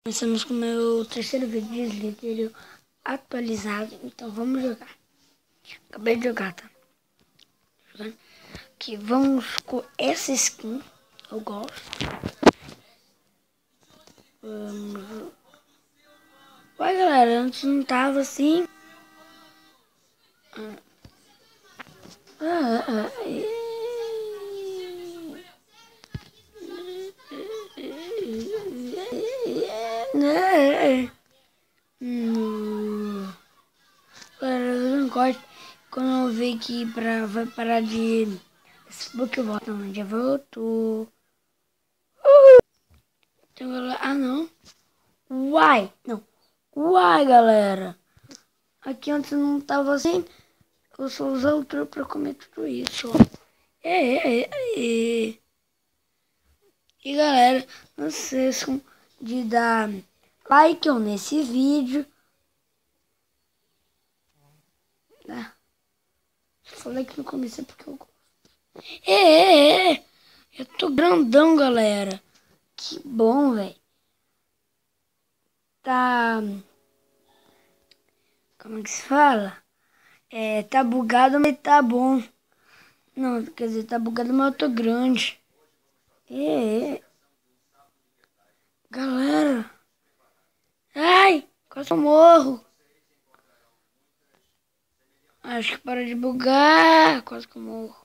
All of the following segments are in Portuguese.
Começamos com o meu terceiro vídeo de Slitter atualizado, então vamos jogar. Acabei de jogar, tá? Jogando. Aqui, vamos com essa skin, eu gosto. Vamos... Ué, galera, antes não tava assim. Galera, eu não gosto quando eu ver que vai parar de... Facebook volta, não, já voltou. Então, galera, não. Uai, não. Uai, galera. Aqui antes não tava assim. Eu só usar o truque pra comer tudo isso, ó. E galera, não se esqueçam de dar like nesse vídeo. Tá? Falei que no começo é porque eu gosto. Eu tô grandão, galera. Que bom, velho. Tá... Como é que se fala? Tá bugado, mas tá bom. Não, quer dizer, tá bugado, mas eu tô grande. Galera. Ai, quase eu morro. Acho que para de bugar. Quase que eu morro.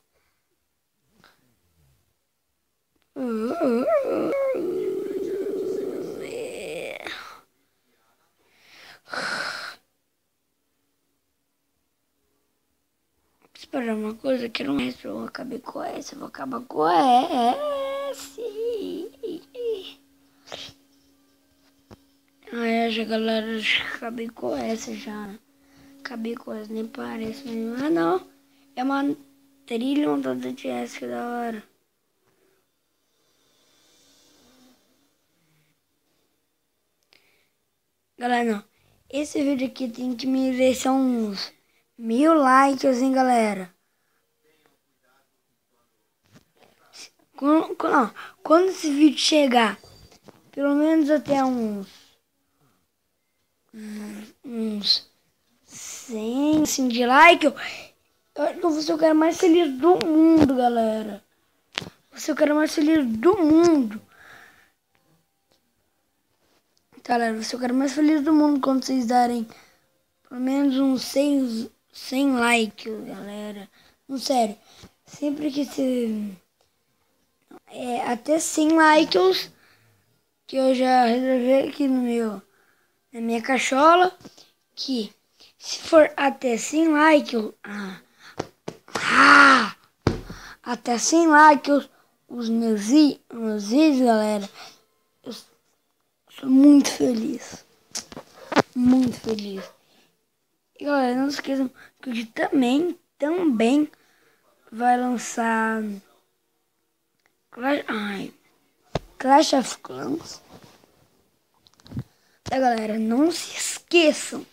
Esperar uma coisa que não é. Eu acabei com essa, eu vou acabar com essa. Ai, já, galera, acabei com essa já. Acabei com essa, nem parece. Mas não, é uma trilha montada de essa, que da hora. Galera, não. Esse vídeo aqui tem que merecer uns 1000 likes, hein, galera. Quando esse vídeo chegar, pelo menos até uns 100 assim, de like, eu acho que eu vou ser o cara mais feliz do mundo, galera. Vou ser o cara mais feliz do mundo. Galera, vou ser o cara mais feliz do mundo quando vocês darem pelo menos uns 100 likes, galera. Não, sério. Sempre que você... até 100 likes, que eu já reservei aqui na minha cachola, que se for até 100 likes, até 100 likes, os meus vídeos, galera, eu sou muito feliz. Muito feliz. E galera, não se esqueçam que hoje também vai lançar Clash of Clans. Tá, galera, não se esqueçam.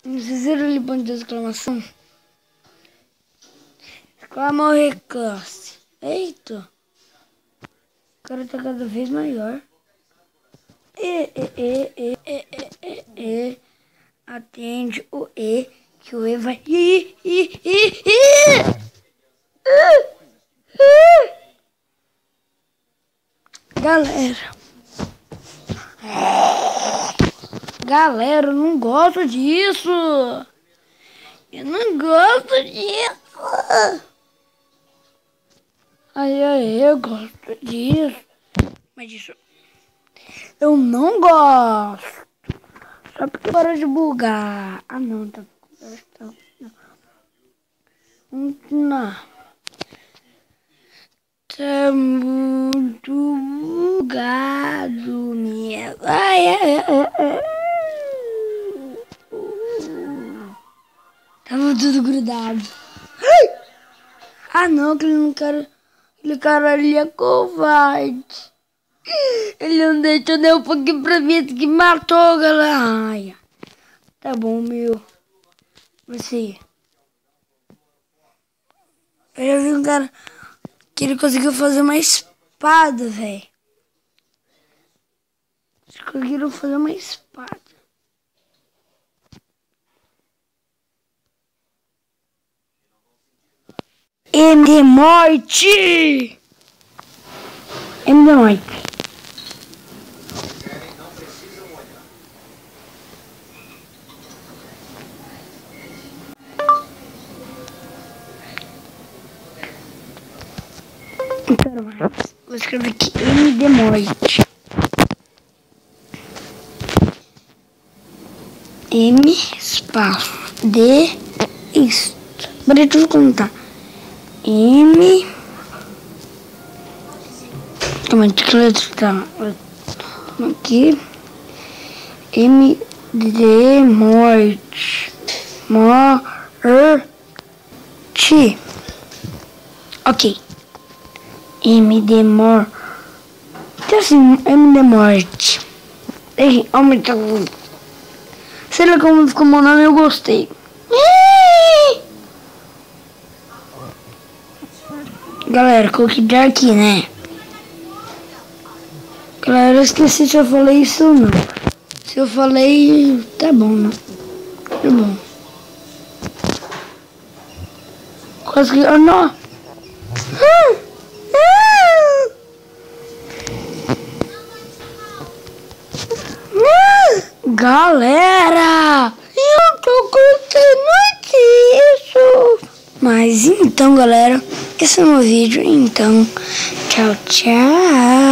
Vocês viram ali ponto de exclamação? Exclama o reclasse. Eita. O cara tá cada vez maior. Atende o E, que o E vai... Galera, eu não gosto disso. Eu não gosto disso. Eu gosto disso. Mas isso eu não gosto. Só porque parou de bugar. Não, tá. Não. Tá muito bugado, minha. Tava tudo grudado. Não, aquele cara ali é covarde. Ele não deixou nem um pouquinho pra mim, que matou, galera. Tá bom, meu. Você. Eu já vi um cara que ele conseguiu fazer uma espada, velho. Conseguiram fazer uma espada. M de morte! M de morte. Então, vou escrever aqui M de morte. M espaço D isto. Bora tudo contar. M. Calma, que letra tá? Aqui. M de morte. Morte. Ok. M de morte. Então assim, M de morte. Aumenta o. Sei lá como ficou meu nome, eu gostei. Galera, coloquei já aqui, né? Galera, eu esqueci se eu falei isso ou não. Se eu falei, tá bom, né? Tá bom. Quase que... Oh, não! Galera, eu tô gostando disso. Mas então, galera, esse é o meu vídeo. Então, tchau, tchau.